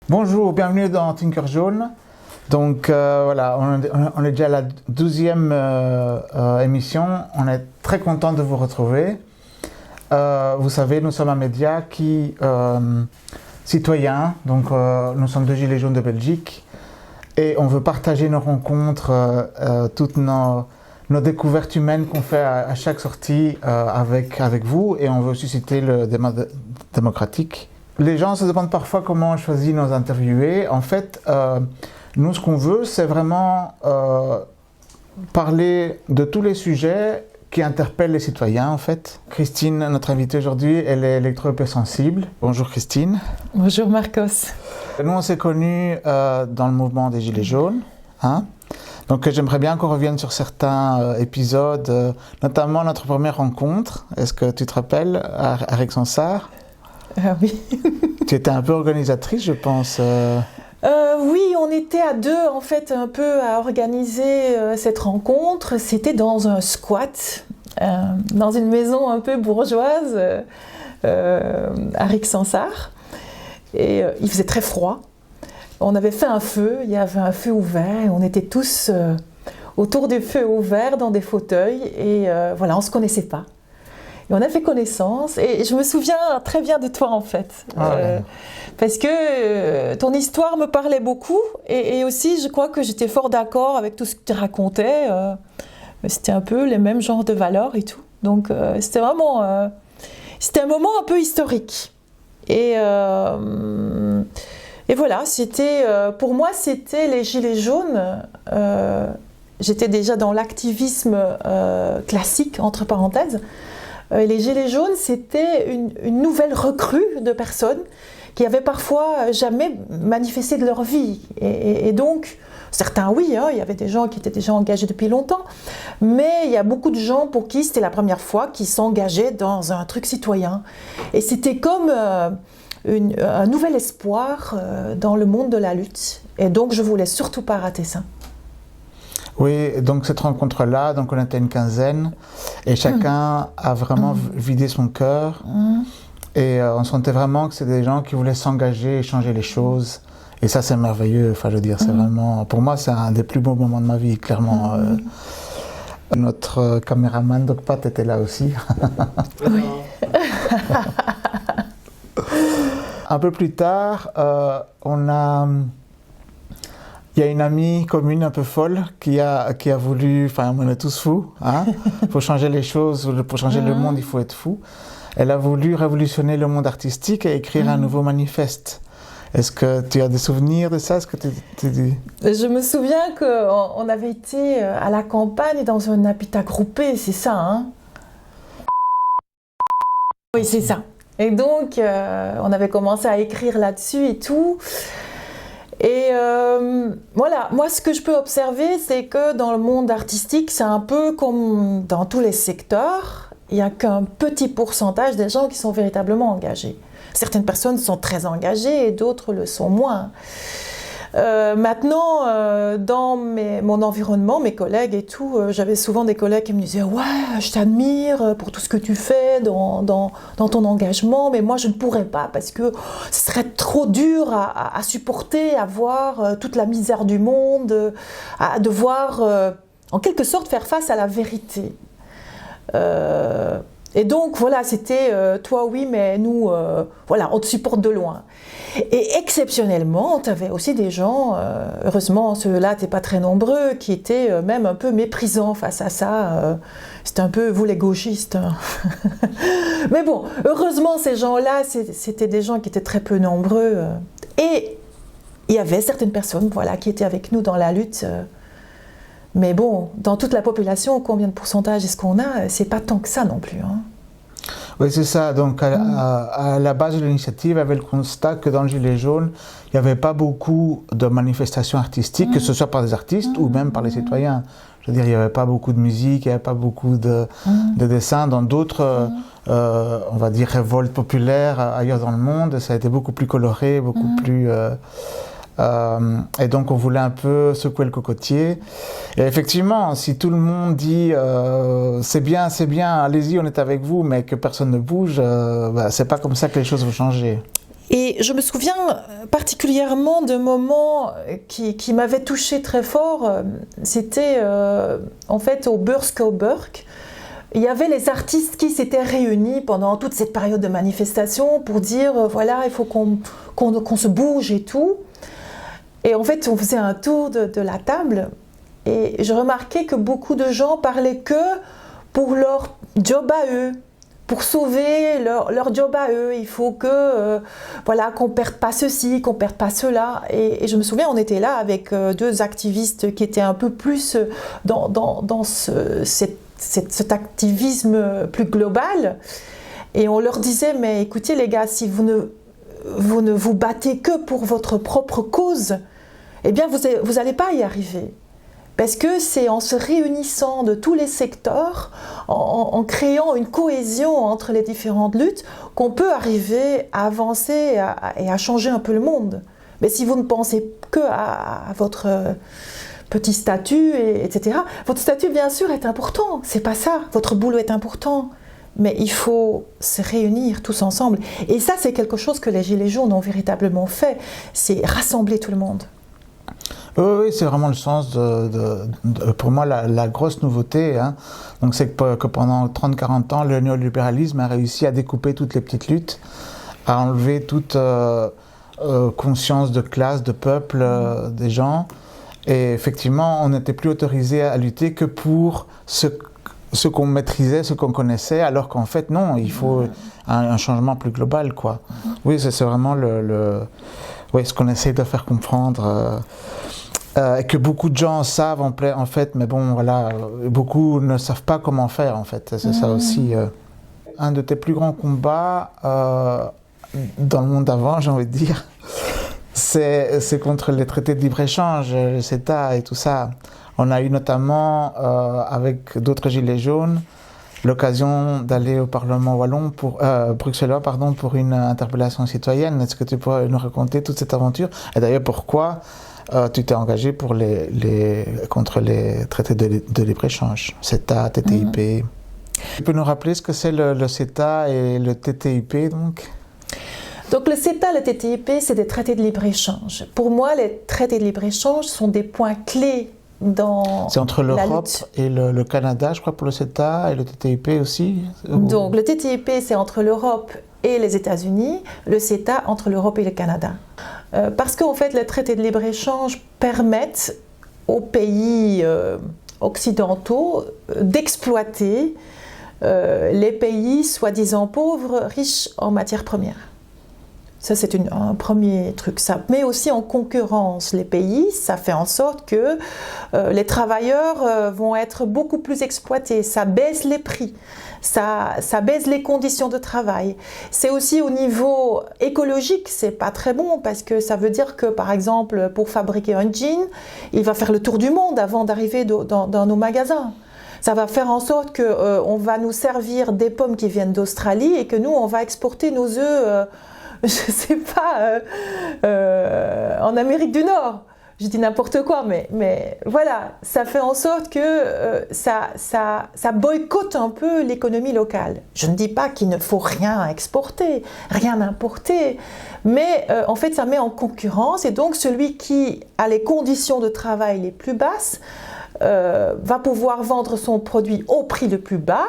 Bonjour, bienvenue dans Tinker Jaune. Donc voilà, on est déjà à la 12e émission. On est très content de vous retrouver. Vous savez, nous sommes un média qui citoyen, donc nous sommes deux Gilets jaunes de Belgique et on veut partager nos rencontres, toutes nos découvertes humaines qu'on fait à chaque sortie avec vous, et on veut susciter le débat démocratique. Les gens se demandent parfois comment on choisit nos interviewés. En fait, nous, ce qu'on veut, c'est vraiment parler de tous les sujets qui interpellent les citoyens, en fait. Christine, notre invitée aujourd'hui, elle est électro-hypersensible. Bonjour Christine. Bonjour Marcos. Nous, on s'est connus dans le mouvement des Gilets jaunes. Hein? Donc j'aimerais bien qu'on revienne sur certains épisodes, notamment notre première rencontre. Est-ce que tu te rappelles, à Rexensart? Oui. Tu étais un peu organisatrice, je pense. Oui, on était à deux, en fait, un peu à organiser cette rencontre. C'était dans un squat, dans une maison un peu bourgeoise, à Rexensart. Et il faisait très froid. On avait fait un feu, il y avait un feu ouvert, et on était tous autour du feu ouvert dans des fauteuils. Et voilà, on ne se connaissait pas. Et on a fait connaissance, et je me souviens très bien de toi en fait, parce que ton histoire me parlait beaucoup, et aussi je crois que j'étais fort d'accord avec tout ce que tu racontais, c'était un peu les mêmes genres de valeurs et tout, donc c'était vraiment, c'était un moment un peu historique, et voilà, c'était, pour moi c'était les Gilets jaunes, j'étais déjà dans l'activisme classique, entre parenthèses. Les Gilets jaunes, c'était une nouvelle recrue de personnes qui avaient parfois jamais manifesté de leur vie. Et donc, certains oui, hein, il y avait des gens qui étaient déjà engagés depuis longtemps, mais il y a beaucoup de gens pour qui c'était la première fois qu'ils s'engageaient dans un truc citoyen. Et c'était comme un nouvel espoir dans le monde de la lutte. Et donc, je ne voulais surtout pas rater ça. Oui, donc cette rencontre-là, donc on était une quinzaine, et chacun a vraiment vidé son cœur, et on sentait vraiment que c'était des gens qui voulaient s'engager et changer les choses, et ça c'est merveilleux, enfin je veux dire, c'est vraiment, pour moi c'est un des plus beaux moments de ma vie, clairement. Notre caméraman Doc Pat était là aussi. Oui. Un peu plus tard, il y a une amie commune un peu folle qui a voulu, enfin on est tous fous, hein? Pour changer les choses, pour changer le monde il faut être fou. Elle a voulu révolutionner le monde artistique et écrire un nouveau manifeste. Est-ce que tu as des souvenirs de ça? Est-ce que tu dis? Je me souviens qu'on avait été à la campagne dans un habitat groupé, c'est ça, hein? Oui, c'est ça. Et donc, on avait commencé à écrire là-dessus et tout. Et voilà, moi ce que je peux observer, c'est que dans le monde artistique, c'est un peu comme dans tous les secteurs, il n'y a qu'un petit pourcentage des gens qui sont véritablement engagés. Certaines personnes sont très engagées et d'autres le sont moins. Maintenant, dans mon environnement, mes collègues et tout, j'avais souvent des collègues qui me disaient « Ouais, je t'admire pour tout ce que tu fais dans ton engagement, mais moi je ne pourrais pas parce que ce serait trop dur à supporter, à voir toute la misère du monde, à devoir en quelque sorte faire face à la vérité. » Et donc voilà, c'était toi oui, mais nous, voilà, on te supporte de loin. Et exceptionnellement, tu avais aussi des gens, heureusement ceux-là n'étaient pas très nombreux, qui étaient même un peu méprisants face à ça. C'était un peu vous les gauchistes. Mais bon, heureusement ces gens-là, c'était des gens qui étaient très peu nombreux. Et il y avait certaines personnes, voilà, qui étaient avec nous dans la lutte. Mais bon, dans toute la population, combien de pourcentage est-ce qu'on a? C'est pas tant que ça non plus. Hein. Oui, c'est ça. Donc, à la base de l'initiative, il y avait le constat que dans le Gilet jaune, il n'y avait pas beaucoup de manifestations artistiques, que ce soit par des artistes ou même par les citoyens. Je veux dire, il n'y avait pas beaucoup de musique, il n'y avait pas beaucoup de dessins. Dans d'autres, on va dire, révoltes populaires ailleurs dans le monde, ça a été beaucoup plus coloré, beaucoup plus... et donc on voulait un peu secouer le cocotier. Et effectivement, si tout le monde dit c'est bien, allez-y, on est avec vous, mais que personne ne bouge, c'est pas comme ça que les choses vont changer. Et je me souviens particulièrement d'un moment qui m'avait touchée très fort. C'était en fait au Beurskouwburg. Il y avait les artistes qui s'étaient réunis pendant toute cette période de manifestation pour dire voilà, il faut qu'on se bouge et tout. Et en fait, on faisait un tour de la table et je remarquais que beaucoup de gens parlaient que pour leur job à eux. Pour sauver leur job à eux, il faut que voilà, qu'on ne perde pas ceci, qu'on ne perde pas cela. Et je me souviens, on était là avec deux activistes qui étaient un peu plus dans cet activisme plus global. Et on leur disait, mais écoutez les gars, si vous ne vous battez que pour votre propre cause, eh bien vous n'allez pas y arriver. Parce que c'est en se réunissant de tous les secteurs, en créant une cohésion entre les différentes luttes, qu'on peut arriver à avancer et à changer un peu le monde. Mais si vous ne pensez que à votre petit statut, etc., votre statut, bien sûr, est important. C'est pas ça. Votre boulot est important. Mais il faut se réunir tous ensemble. Et ça, c'est quelque chose que les Gilets jaunes ont véritablement fait. C'est rassembler tout le monde. Oui, c'est vraiment le sens pour moi, la grosse nouveauté. Hein. Donc, c'est que pendant 30-40 ans, le néolibéralisme a réussi à découper toutes les petites luttes, à enlever toute conscience de classe, de peuple, des gens. Et effectivement, on n'était plus autorisé à lutter que pour ce qu'on maîtrisait, ce qu'on connaissait, alors qu'en fait, non, il faut un changement plus global, quoi. Oui, c'est vraiment oui, ce qu'on essaie de faire comprendre. Et que beaucoup de gens savent en fait, mais bon, voilà, beaucoup ne savent pas comment faire, en fait. C'est ça aussi. Un de tes plus grands combats dans le monde d'avant, j'ai envie de dire, c'est contre les traités de libre-échange, le CETA et tout ça. On a eu notamment, avec d'autres Gilets jaunes, l'occasion d'aller au Parlement wallon, bruxellois, pour une interpellation citoyenne. Est-ce que tu pourrais nous raconter toute cette aventure? Et d'ailleurs, pourquoi tu t'es engagé contre les traités de libre-échange, CETA, TTIP? Tu peux nous rappeler ce que c'est le CETA et le TTIP, donc? Donc le CETA, le TTIP, c'est des traités de libre-échange. Pour moi, les traités de libre-échange sont des points clés dans c'est entre l'Europe et le Canada, je crois, pour le CETA, et le TTIP aussi? Donc le TTIP, c'est entre l'Europe et les États-Unis, le CETA entre l'Europe et le Canada. Parce qu'en fait, les traités de libre-échange permettent aux pays occidentaux d'exploiter les pays soi-disant pauvres, riches en matières premières. Ça, c'est un premier truc. Ça met aussi en concurrence les pays. Ça fait en sorte que les travailleurs vont être beaucoup plus exploités. Ça baisse les prix. Ça baisse les conditions de travail. C'est aussi au niveau écologique, c'est pas très bon parce que ça veut dire que, par exemple, pour fabriquer un jean, il va faire le tour du monde avant d'arriver dans nos magasins. Ça va faire en sorte qu'on va nous servir des pommes qui viennent d'Australie et que nous, on va exporter nos œufs je sais pas, en Amérique du Nord. Je dis n'importe quoi, mais voilà, ça fait en sorte que ça boycotte un peu l'économie locale. Je ne dis pas qu'il ne faut rien exporter, rien importer, mais en fait, ça met en concurrence et donc celui qui a les conditions de travail les plus basses va pouvoir vendre son produit au prix le plus bas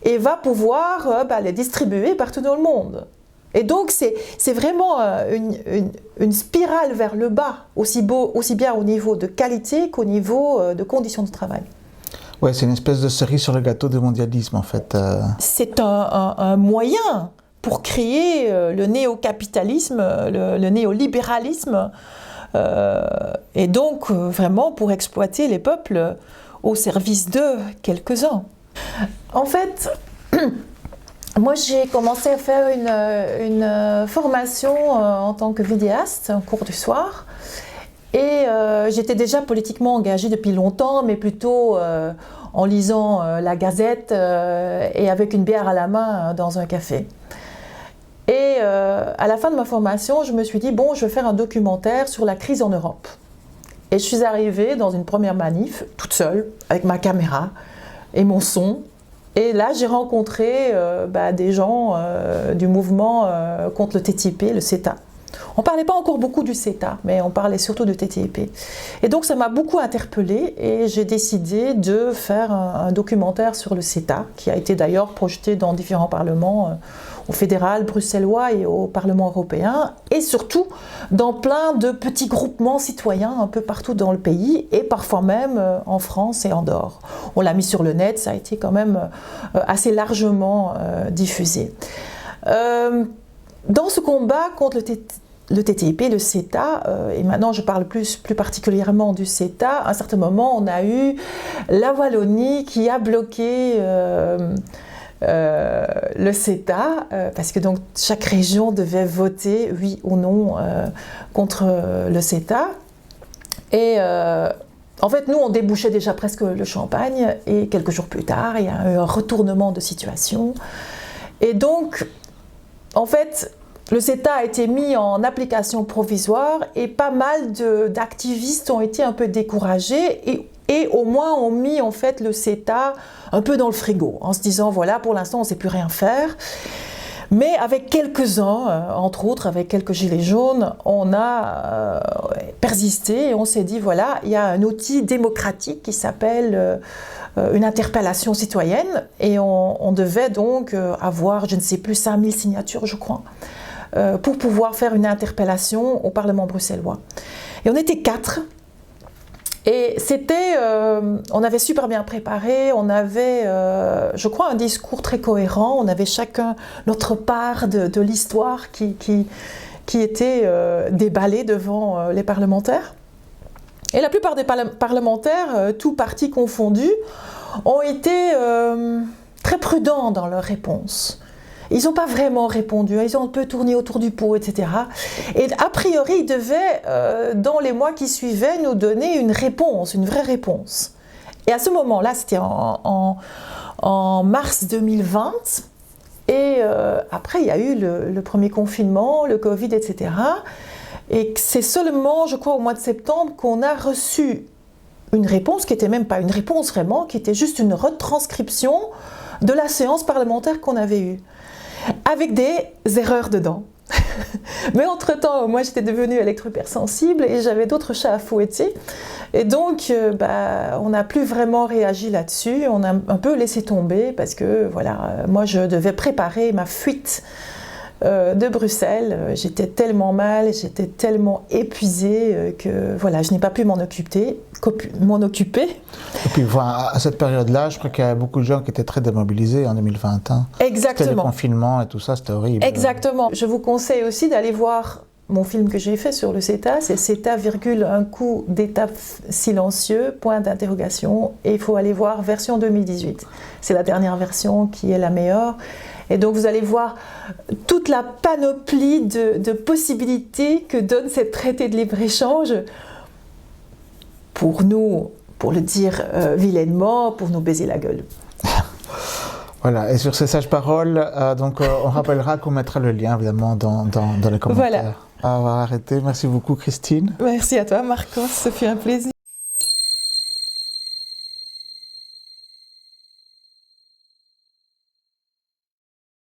et va pouvoir les distribuer partout dans le monde. Et donc, c'est vraiment une spirale vers le bas, aussi bien au niveau de qualité qu'au niveau de conditions de travail. Ouais, c'est une espèce de cerise sur le gâteau du mondialisme, en fait. C'est un moyen pour créer le néo-capitalisme, le néolibéralisme, et donc vraiment pour exploiter les peuples au service de quelques-uns. En fait... Moi, j'ai commencé à faire une formation en tant que vidéaste, un cours du soir. Et j'étais déjà politiquement engagée depuis longtemps, mais plutôt en lisant la Gazette et avec une bière à la main dans un café. Et à la fin de ma formation, je me suis dit, bon, je vais faire un documentaire sur la crise en Europe. Et je suis arrivée dans une première manif, toute seule, avec ma caméra et mon son. Et là, j'ai rencontré des gens du mouvement contre le TTIP, le CETA. On ne parlait pas encore beaucoup du CETA, mais on parlait surtout du TTIP. Et donc ça m'a beaucoup interpellée et j'ai décidé de faire un documentaire sur le CETA, qui a été d'ailleurs projeté dans différents parlements, au fédéral, bruxellois et au Parlement européen, et surtout dans plein de petits groupements citoyens un peu partout dans le pays, et parfois même en France et en dehors. On l'a mis sur le net, ça a été quand même assez largement diffusé. Dans ce combat contre le TTIP, le CETA, et maintenant je parle plus particulièrement du CETA, à un certain moment on a eu la Wallonie qui a bloqué le CETA, parce que donc chaque région devait voter oui ou non contre le CETA. Et en fait, nous, on débouchait déjà presque le champagne, et quelques jours plus tard, il y a eu un retournement de situation. Et donc, en fait, le CETA a été mis en application provisoire et pas mal d'activistes ont été un peu découragés et au moins ont mis en fait le CETA un peu dans le frigo en se disant voilà, pour l'instant on ne sait plus rien faire. Mais avec quelques-uns, entre autres avec quelques gilets jaunes, on a persisté et on s'est dit voilà, il y a un outil démocratique qui s'appelle une interpellation citoyenne et on devait donc avoir, je ne sais plus, 5000 signatures je crois, pour pouvoir faire une interpellation au Parlement bruxellois. Et on était 4. Et c'était, on avait super bien préparé, on avait, je crois, un discours très cohérent, on avait chacun notre part de l'histoire qui était déballée devant les parlementaires. Et la plupart des parlementaires, tous partis confondus, ont été très prudents dans leurs réponses. Ils n'ont pas vraiment répondu, ils ont un peu tourné autour du pot, etc. Et a priori, ils devaient, dans les mois qui suivaient, nous donner une réponse, une vraie réponse. Et à ce moment-là, c'était en mars 2020. Et après, il y a eu le premier confinement, le Covid, etc. Et c'est seulement, je crois, au mois de septembre qu'on a reçu une réponse qui n'était même pas une réponse vraiment, qui était juste une retranscription de la séance parlementaire qu'on avait eue, avec des erreurs dedans. Mais entre-temps, moi j'étais devenue électro-hypersensible et j'avais d'autres chats à fouetter. Et donc, on n'a plus vraiment réagi là-dessus, on a un peu laissé tomber parce que voilà, moi je devais préparer ma fuite de Bruxelles. J'étais tellement mal, j'étais tellement épuisée que voilà, je n'ai pas pu m'en occuper. Et puis à cette période-là, je crois qu'il y a beaucoup de gens qui étaient très démobilisés en 2020. Hein. Exactement. C'était le confinement et tout ça, c'était horrible. Exactement. Je vous conseille aussi d'aller voir mon film que j'ai fait sur le CETA, c'est CETA, un coup d'étape silencieux, point d'interrogation, et il faut aller voir version 2018. C'est la dernière version qui est la meilleure. Et donc vous allez voir toute la panoplie de possibilités que donne cette traité de libre-échange pour nous, pour le dire vilainement, pour nous baiser la gueule. Voilà, et sur ces sages paroles, on rappellera qu'on mettra le lien évidemment dans les commentaires. Voilà. On va arrêter. Merci beaucoup Christine. Merci à toi Marcos, ce fut un plaisir.